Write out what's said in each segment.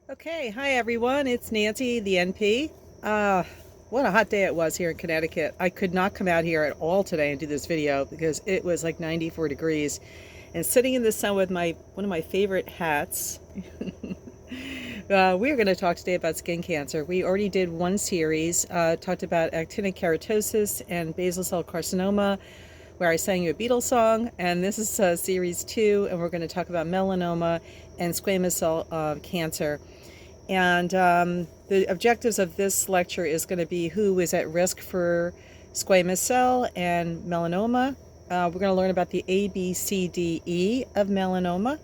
Okay, hi everyone. It's Nancy, the NP. What a hot day it was here in Connecticut. I could not come out here at all today and do this video because it was like 94 degrees. And sitting in the sun with one of my favorite hats. We're going to talk today about skin cancer. We already did one series, talked about actinic keratosis and basal cell carcinoma, where I sang you a Beatles song, and this is series 2, and we're going to talk about melanoma and squamous cell cancer. And the objectives of this lecture is going to be who is at risk for squamous cell and melanoma. We're going to learn about the A, B, C, D, E of melanoma.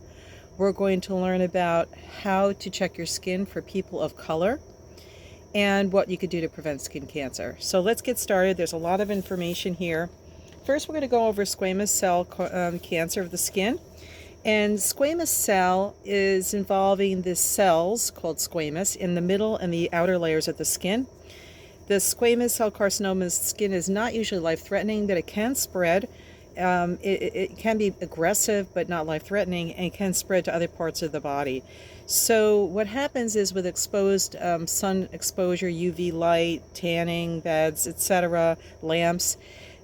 We're going to learn about how to check your skin for people of color and what you could do to prevent skin cancer. So let's get started. There's a lot of information here. First, we're going to go over squamous cell cancer of the skin. And squamous cell is involving the cells called squamous in the middle and the outer layers of the skin. The squamous cell carcinoma's skin is not usually life-threatening, but it can spread. It can be aggressive, but not life-threatening, and can spread to other parts of the body. So what happens is with exposed sun exposure, UV light, tanning beds, etc., lamps,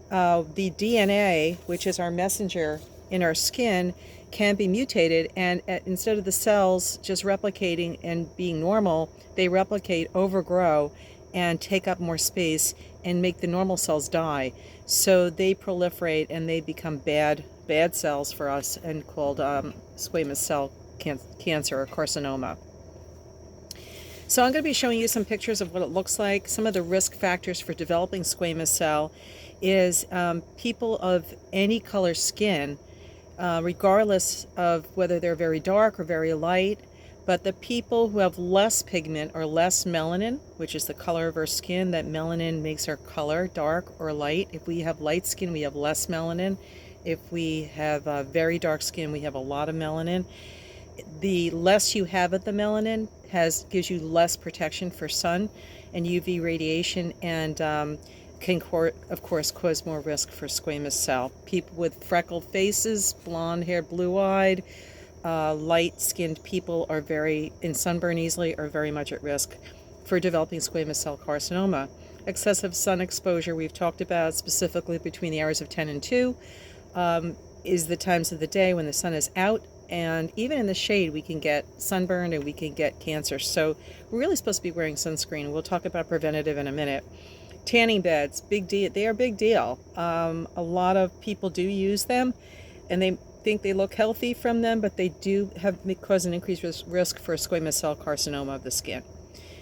the DNA, which is our messenger in our skin, can be mutated, and instead of the cells just replicating and being normal, they replicate, overgrow, and take up more space and make the normal cells die. So they proliferate and they become bad cells for us and called squamous cell cancer or carcinoma. So I'm going to be showing you some pictures of what it looks like. Some of the risk factors for developing squamous cell is people of any color skin, regardless of whether they're very dark or very light. But the people who have less pigment or less melanin, which is the color of our skin, that melanin makes our color dark or light. If we have light skin, we have less melanin. If we have very dark skin, we have a lot of melanin. The less you have of the melanin gives you less protection for sun and UV radiation, and can, of course, cause more risk for squamous cell. People with freckled faces, blonde hair, blue-eyed, light-skinned people and sunburn easily are very much at risk for developing squamous cell carcinoma. Excessive sun exposure we've talked about, specifically between the hours of 10 and 2, is the times of the day when the sun is out, and even in the shade we can get sunburned and we can get cancer. So we're really supposed to be wearing sunscreen. We'll talk about preventative in a minute. Tanning beds, big deal. They are a big deal. A lot of people do use them, and they think they look healthy from them, but they do cause an increased risk for squamous cell carcinoma of the skin.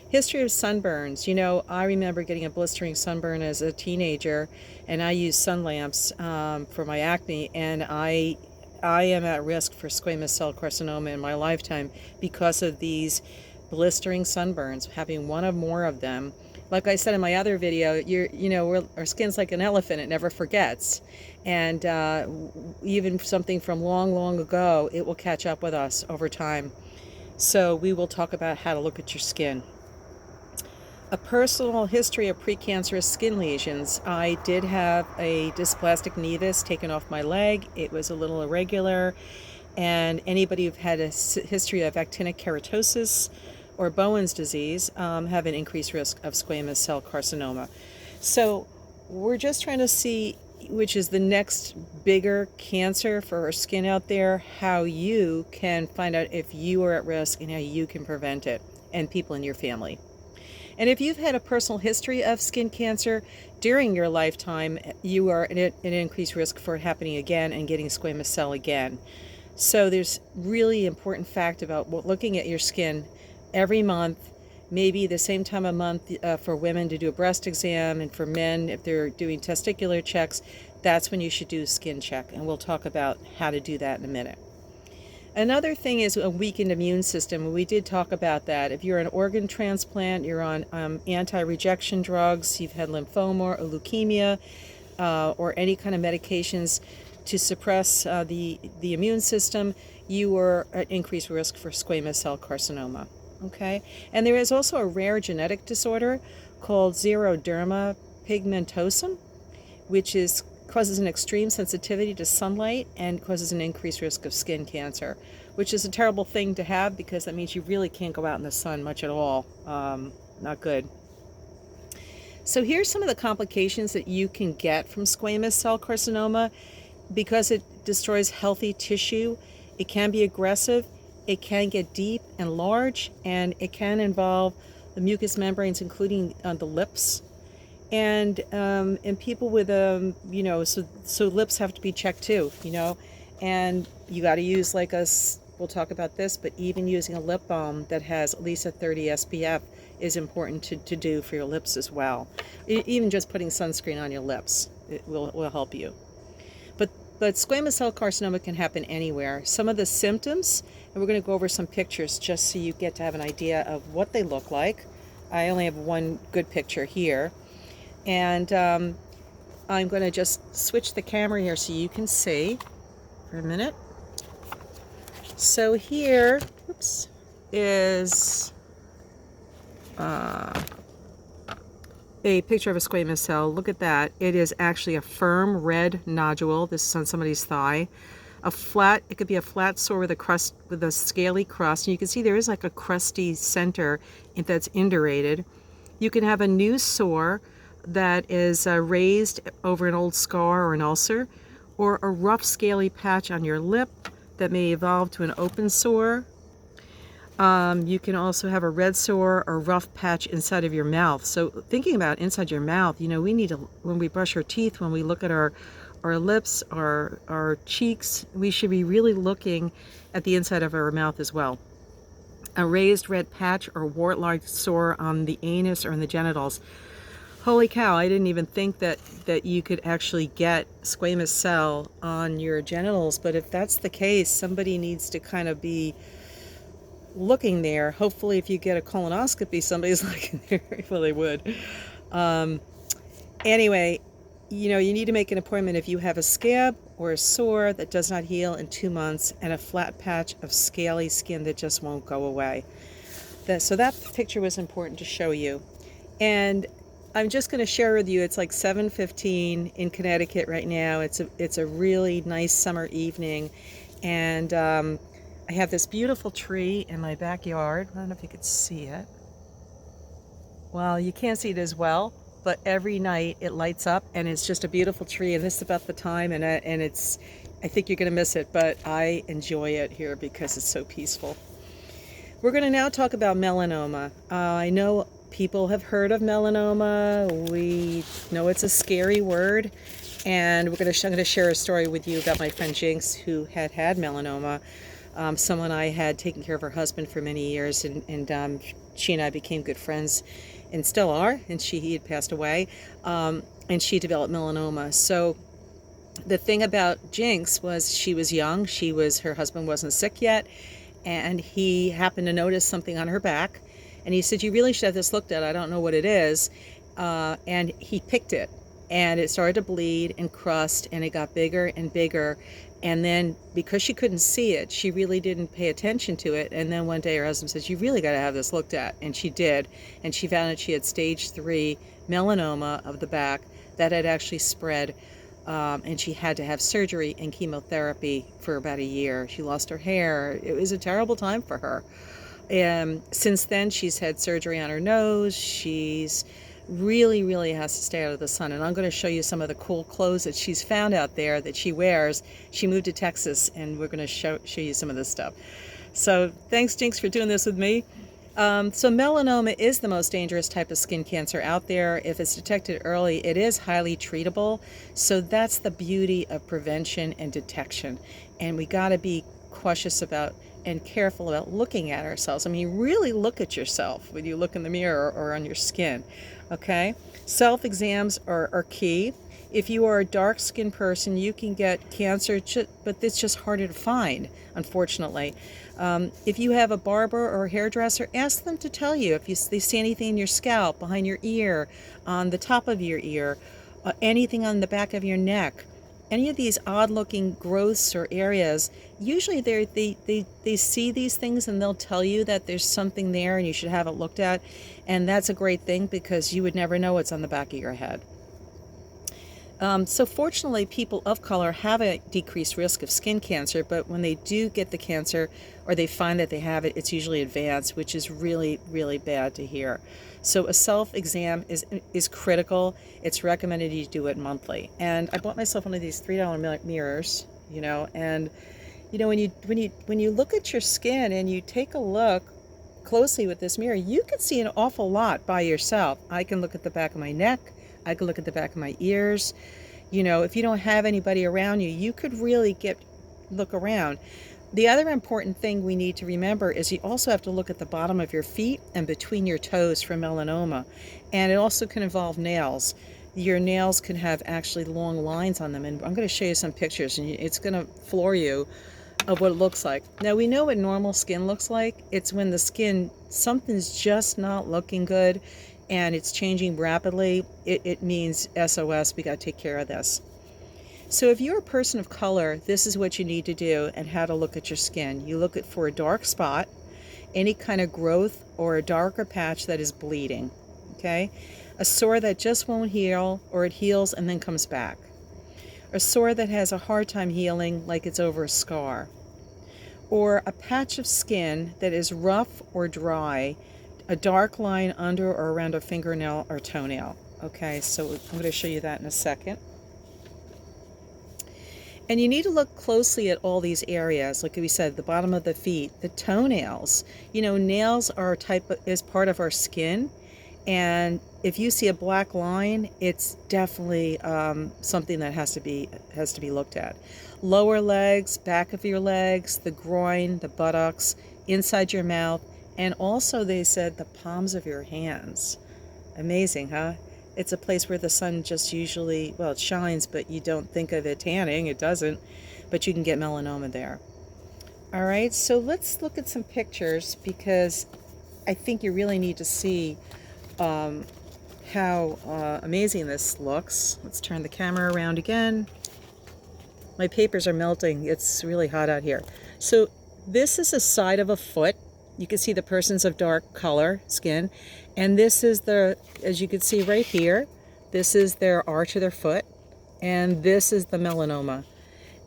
History of sunburns. I remember getting a blistering sunburn as a teenager, and I used sun lamps for my acne, and I am at risk for squamous cell carcinoma in my lifetime because of these blistering sunburns, having one or more of them. Like I said in my other video, our skin's like an elephant; it never forgets. And even something from long, long ago, it will catch up with us over time. So we will talk about how to look at your skin. A personal history of precancerous skin lesions. I did have a dysplastic nevus taken off my leg. It was a little irregular. And anybody who've had a history of actinic keratosis or Bowen's disease have an increased risk of squamous cell carcinoma. So we're just trying to see which is the next bigger cancer for our skin out there, how you can find out if you are at risk and how you can prevent it, and people in your family. And if you've had a personal history of skin cancer during your lifetime, you are at an increased risk for it happening again and getting squamous cell again. So there's really important fact about looking at your skin every month, maybe the same time of month for women to do a breast exam, and for men, if they're doing testicular checks, that's when you should do a skin check. And we'll talk about how to do that in a minute. Another thing is a weakened immune system. We did talk about that. If you're an organ transplant, you're on anti-rejection drugs, you've had lymphoma or leukemia, or any kind of medications to suppress the immune system, you are at increased risk for squamous cell carcinoma. Okay? And there is also a rare genetic disorder called xeroderma pigmentosum, which is causes an extreme sensitivity to sunlight and causes an increased risk of skin cancer, which is a terrible thing to have because that means you really can't go out in the sun much at all. Not good. So here's some of the complications that you can get from squamous cell carcinoma. Because it destroys healthy tissue, it can be aggressive, it can get deep and large, and it can involve the mucous membranes, including the lips. And in people with, so lips have to be checked too, and you got to use we'll talk about this, but even using a lip balm that has at least a 30 SPF is important to do for your lips as well. Even just putting sunscreen on your lips, it will help you. But squamous cell carcinoma can happen anywhere. Some of the symptoms, and we're going to go over some pictures just so you get to have an idea of what they look like. I only have one good picture here. And I'm going to just switch the camera here so you can see for a minute. So here, is a picture of a squamous cell. Look at that. It is actually a firm red nodule. This is on somebody's thigh. It could be a flat sore with a scaly crust. And you can see there is like a crusty center that's indurated. You can have a new sore that is raised over an old scar or an ulcer, or a rough scaly patch on your lip that may evolve to an open sore. You can also have a red sore or rough patch inside of your mouth. So thinking about inside your mouth, we need to, when we brush our teeth, when we look at our lips, our cheeks, we should be really looking at the inside of our mouth as well. A raised red patch or wart-like sore on the anus or in the genitals. Holy cow, I didn't even think that you could actually get squamous cell on your genitals, but if that's the case, somebody needs to kind of be looking there. Hopefully if you get a colonoscopy, somebody's looking there. Well, they would. Anyway, you need to make an appointment if you have a scab or a sore that does not heal in 2 months and a flat patch of scaly skin that just won't go away. So that picture was important to show you. And I'm just going to share with you, it's like 7:15 in Connecticut right now. It's a really nice summer evening, and I have this beautiful tree in my backyard. I don't know if you could see it. Well, you can't see it as well, but every night it lights up, and it's just a beautiful tree, and this is about the time, and I think you're going to miss it, but I enjoy it here because it's so peaceful. We're going to now talk about melanoma. I know people have heard of melanoma. We know it's a scary word, and I'm going to share a story with you about my friend Jinx, who had melanoma. Someone I had taken care of her husband for many years, and she and I became good friends, and still are. And he had passed away, and she developed melanoma. So the thing about Jinx was she was young. Her husband wasn't sick yet, and he happened to notice something on her back, and he said, "You really should have this looked at. I don't know what it is." And he picked it, and it started to bleed and crust, and it got bigger and bigger. And then because she couldn't see it, she really didn't pay attention to it. And then one day her husband says, "You really got to have this looked at." And she did. And she found that she had stage 3 melanoma of the back that had actually spread. And she had to have surgery and chemotherapy for about a year. She lost her hair. It was a terrible time for her. And since then, she's had surgery on her nose. She's really has to stay out of the sun, and I'm going to show you some of the cool clothes that she's found out there that she wears. She moved to Texas, and we're going to show you some of this stuff. So thanks, Jinx, for doing this with me. So melanoma is the most dangerous type of skin cancer out there. If it's detected early, it is highly treatable. So that's the beauty of prevention and detection, and we got to be cautious about and careful about looking at ourselves. I mean, really look at yourself when you look in the mirror or on your skin. Okay, self-exams are key. If you are a dark-skinned person, you can get cancer, but it's just harder to find, unfortunately. If you have a barber or a hairdresser, ask them to tell you if they see anything in your scalp, behind your ear, on the top of your ear, anything on the back of your neck. Any of these odd-looking growths or areas, usually they see these things and they'll tell you that there's something there and you should have it looked at. And that's a great thing because you would never know what's on the back of your head. So fortunately, people of color have a decreased risk of skin cancer, but when they do get the cancer or they find that they have it, it's usually advanced, which is really, really bad to hear. So a self-exam is critical. It's recommended you do it monthly. And I bought myself one of these $3 mirrors, and when you look at your skin and you take a look closely with this mirror, you can see an awful lot by yourself. I can look at the back of my neck. I could look at the back of my ears. If you don't have anybody around you, you could really look around. The other important thing we need to remember is you also have to look at the bottom of your feet and between your toes for melanoma. And it also can involve nails. Your nails can have actually long lines on them. And I'm going to show you some pictures, and it's going to floor you of what it looks like. Now, we know what normal skin looks like. It's when the skin, something's just not looking good and it's changing rapidly. It means SOS, we got to take care of this. So if you're a person of color, this is what you need to do and how to look at your skin. You look for a dark spot, any kind of growth, or a darker patch that is bleeding, okay? A sore that just won't heal, or it heals and then comes back. A sore that has a hard time healing, like it's over a scar. Or a patch of skin that is rough or dry, a dark line under or around a fingernail or toenail. Okay, so I'm going to show you that in a second. And you need to look closely at all these areas. Like we said, the bottom of the feet, the toenails. Nails are is part of our skin. And if you see a black line, it's definitely something that has to be looked at. Lower legs, back of your legs, the groin, the buttocks, inside your mouth, and also they said the palms of your hands. Amazing, huh? It's a place where the sun just usually, well, it shines, but you don't think of it tanning. It doesn't, but you can get melanoma there. All right, so let's look at some pictures because I think you really need to see how amazing this looks. Let's turn the camera around again. My papers are melting. It's really hot out here. So this is the side of a foot. You can see the person's of dark color skin, and this is as you can see right here, this is their arch of their foot, and this is the melanoma,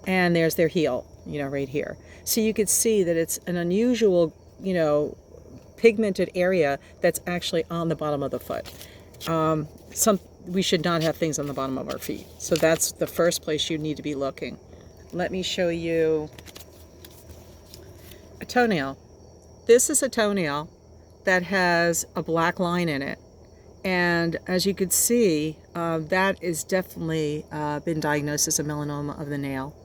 and there's their heel, right here. So you could see that it's an unusual, pigmented area that's actually on the bottom of the foot. We should not have things on the bottom of our feet. So that's the first place you need to be looking. Let me show you a toenail. This is a toenail that has a black line in it. And as you could see, that is definitely been diagnosed as a melanoma of the nail.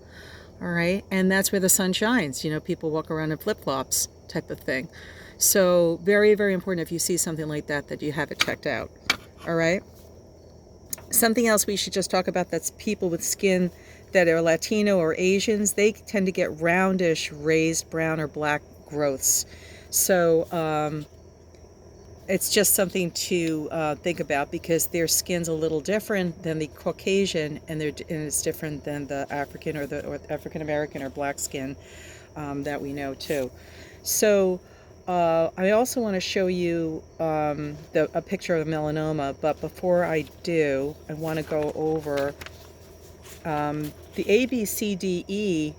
All right, and that's where the sun shines. People walk around in flip-flops type of thing. So very, very important if you see something like that, that you have it checked out. All right. Something else we should just talk about, that's people with skin that are Latino or Asians, they tend to get roundish, raised brown or black growths. So it's just something to think about because their skin's a little different than the Caucasian, and it's different than the African or the African American or black skin that we know too. So I also want to show you a picture of melanoma, but before I do, I want to go over the A, B, C, D, E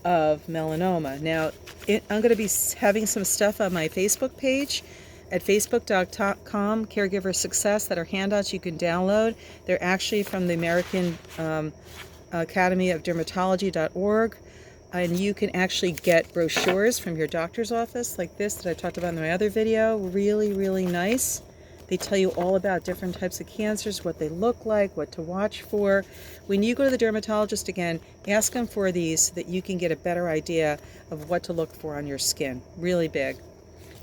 of melanoma. Now, I'm going to be having some stuff on my Facebook page at facebook.com, Caregiver Success, that are handouts you can download. They're actually from the American Academy of Dermatology.org. And you can actually get brochures from your doctor's office like this that I talked about in my other video. Really, really nice. They tell you all about different types of cancers, what they look like, what to watch for. When you go to the dermatologist again, ask them for these so that you can get a better idea of what to look for on your skin. Really big.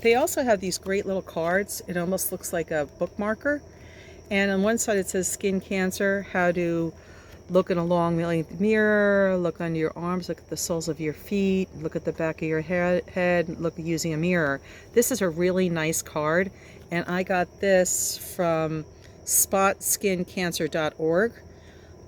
They also have these great little cards. It almost looks like a bookmarker. And on one side it says skin cancer, how to look in a long mirror, look under your arms, look at the soles of your feet, look at the back of your head, look using a mirror. This is a really nice card, and I got this from spotskincancer.org,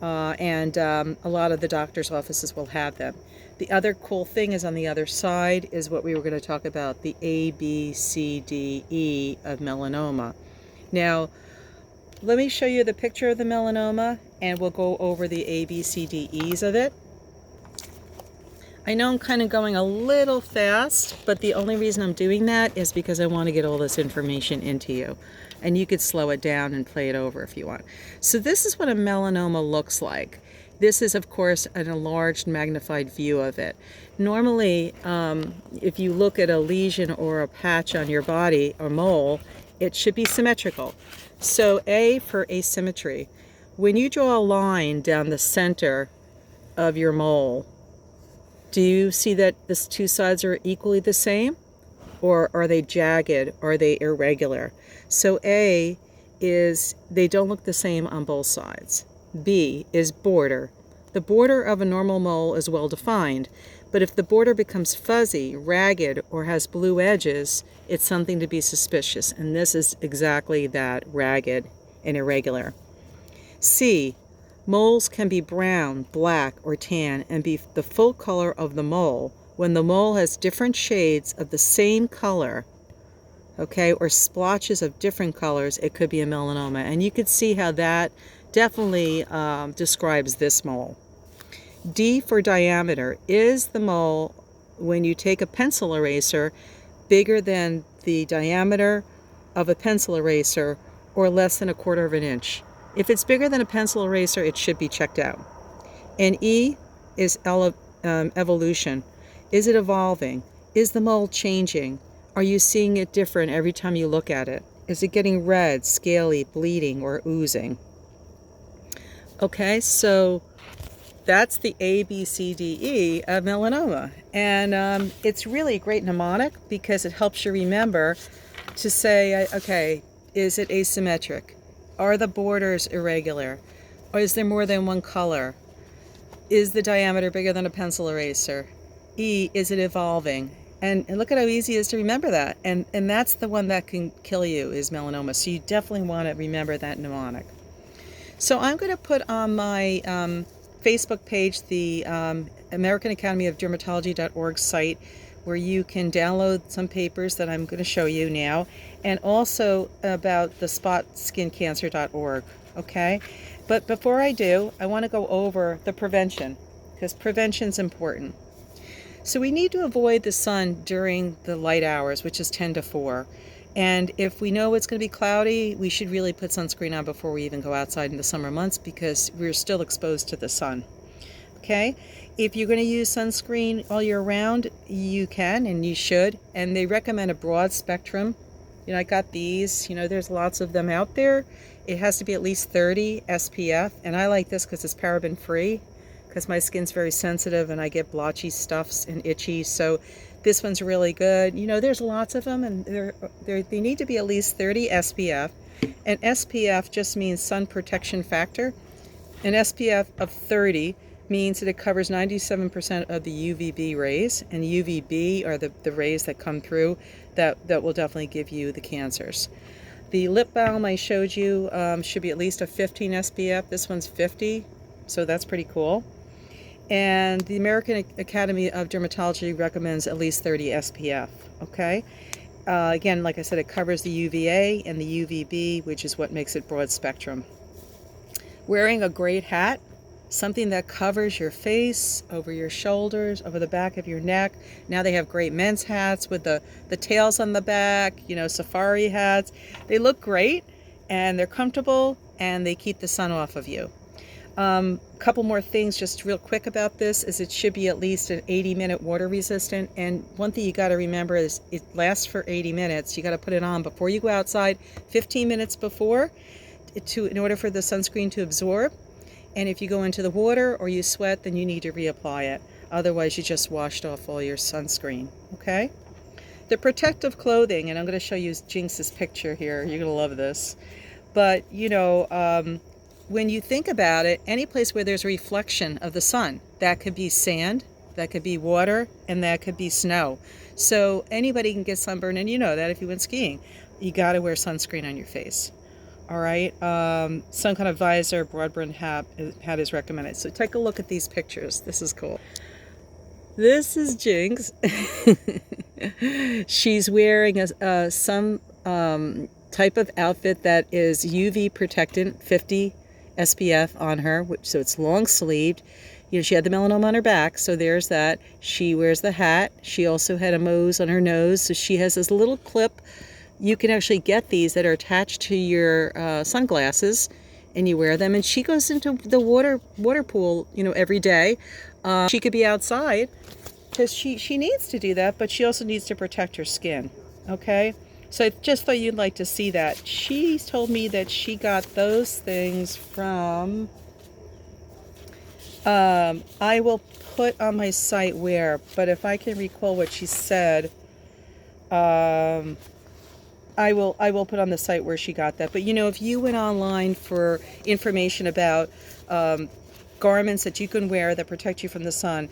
and a lot of the doctor's offices will have them. The other cool thing is on the other side is what we were going to talk about, the A, B, C, D, E of melanoma. Now, let me show you the picture of the melanoma, and we'll go over the A, B, C, D, E's of it. I know I'm kind of going a little fast, but the only reason I'm doing that is because I want to get all this information into you. And you could slow it down and play it over if you want. So this is what a melanoma looks like. This is, of course, an enlarged, magnified view of it. Normally, if you look at a lesion or a patch on your body or mole, it should be symmetrical. So A for asymmetry. When you draw a line down the center of your mole, do you see that the two sides are equally the same? Or are they jagged? Are they irregular? So A is they don't look the same on both sides. B is border. The border of a normal mole is well defined, but if the border becomes fuzzy, ragged, or has blue edges, it's something to be suspicious, and this is exactly that, ragged and irregular. C, moles can be brown, black, or tan and be the full color of the mole. When the mole has different shades of the same color, okay, or splotches of different colors, it could be a melanoma. And you could see how that definitely describes this mole. D for diameter. Is the mole, when you take a pencil eraser, bigger than the diameter of a pencil eraser or less than 1/4 of an inch? If it's bigger than a pencil eraser, it should be checked out. And E is evolution. Is it evolving? Is the mole changing? Are you seeing it different every time you look at it? Is it getting red, scaly, bleeding, or oozing? Okay, so that's the A, B, C, D, E of melanoma. And it's really a great mnemonic because it helps you remember to say, okay, is it asymmetric? Are the borders irregular? Or is there more than one color? Is the diameter bigger than a pencil eraser? E, is it evolving? And look at how easy it is to remember that. And that's the one that can kill you, is melanoma. So you definitely want to remember that mnemonic. So I'm going to put on my Facebook page the American Academy of Dermatology.org site, where you can download some papers that I'm going to show you now, and also about the spotskincancer.org, okay? But before I do, I want to go over the prevention, because prevention is important. So we need to avoid the sun during the light hours, which is 10 to 4. And if we know it's going to be cloudy, we should really put sunscreen on before we even go outside in the summer months, because we're still exposed to the sun. Okay? If you're going to use sunscreen all year round, you can and you should. And they recommend a broad spectrum. You know, I got these. You know, there's lots of them out there. It has to be at least 30 SPF. And I like this because it's paraben free, because my skin's very sensitive and I get blotchy stuffs and itchy. So this one's really good. You know, there's lots of them, and they need to be at least 30 SPF. And SPF just means sun protection factor. An SPF of 30 means that it covers 97% of the UVB rays, and UVB are the rays that come through that will definitely give you the cancers. The lip balm I showed you should be at least a 15 SPF. This one's 50, so that's pretty cool. And the American Academy of Dermatology recommends at least 30 SPF, okay? Again, like I said, it covers the UVA and the UVB, which is what makes it broad spectrum. Wearing a great hat, something that covers your face, over your shoulders, over the back of your neck. Now they have great men's hats with the tails on the back, you know, safari hats. They look great, and they're comfortable, and they keep the sun off of you. Couple more things just real quick about this is it should be at least an 80-minute water resistant. And one thing you got to remember is it lasts for 80 minutes. You got to put it on before you go outside, 15 minutes before, in order for the sunscreen to absorb. And if you go into the water or you sweat, then you need to reapply it. Otherwise, you just washed off all your sunscreen, okay? The protective clothing, and I'm going to show you Jinx's picture here. You're going to love this. But, you know, when you think about it, any place where there's a reflection of the sun, that could be sand, that could be water, and that could be snow. So anybody can get sunburned, and you know that if you went skiing. You got to wear sunscreen on your face. All right, some kind of visor, broad brimmed hat is recommended. So take a look at these pictures. This is cool. This is Jinx. She's wearing some type of outfit that is UV protectant, 50 SPF on her, so it's long sleeved. You know, she had the melanoma on her back, so there's that. She wears the hat. She also had a Mohs on her nose, so she has this little clip. You can actually get these that are attached to your sunglasses, and you wear them. And she goes into the water pool, you know, every day. She could be outside because she needs to do that, but she also needs to protect her skin. Okay, so I just thought you'd like to see that. She told me that she got those things from. I will put on my site where, but if I can recall what she said, I will put on the site where she got that. But you know, if you went online for information about garments that you can wear that protect you from the sun,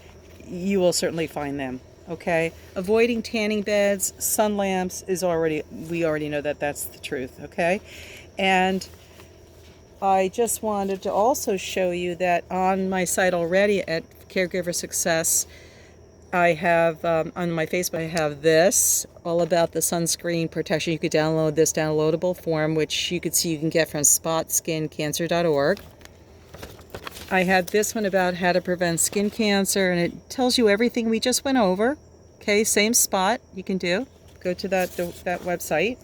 you will certainly find them. Okay, avoiding tanning beds, sun lamps we already know that that's the truth. Okay, and I just wanted to also show you that on my site already at Caregiver Success, I have on my Facebook, I have this all about the sunscreen protection. You could download this downloadable form, which you could see you can get from spotskincancer.org. I had this one about how to prevent skin cancer, and it tells you everything we just went over. Okay, same spot you can do. Go to that website.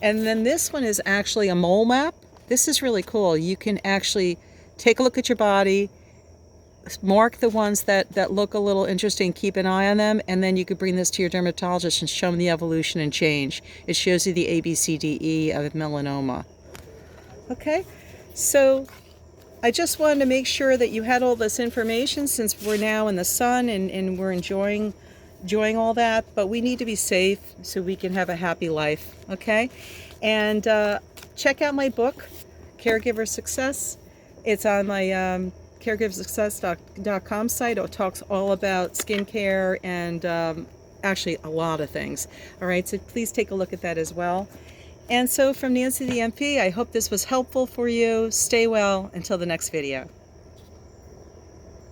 And then this one is actually a mole map. This is really cool. You can actually take a look at your body, mark the ones that look a little interesting, keep an eye on them, and then you could bring this to your dermatologist and show them the evolution and change. It shows you the A, B, C, D, E of melanoma. Okay, so I just wanted to make sure that you had all this information since we're now in the sun and we're enjoying all that, but we need to be safe so we can have a happy life. Okay, and check out my book, Caregiver Success. It's on my caregiversuccess.com site. It talks all about skincare and actually a lot of things. All right, so please take a look at that as well. And so from Nancy the MP, I hope this was helpful for you. Stay well until the next video.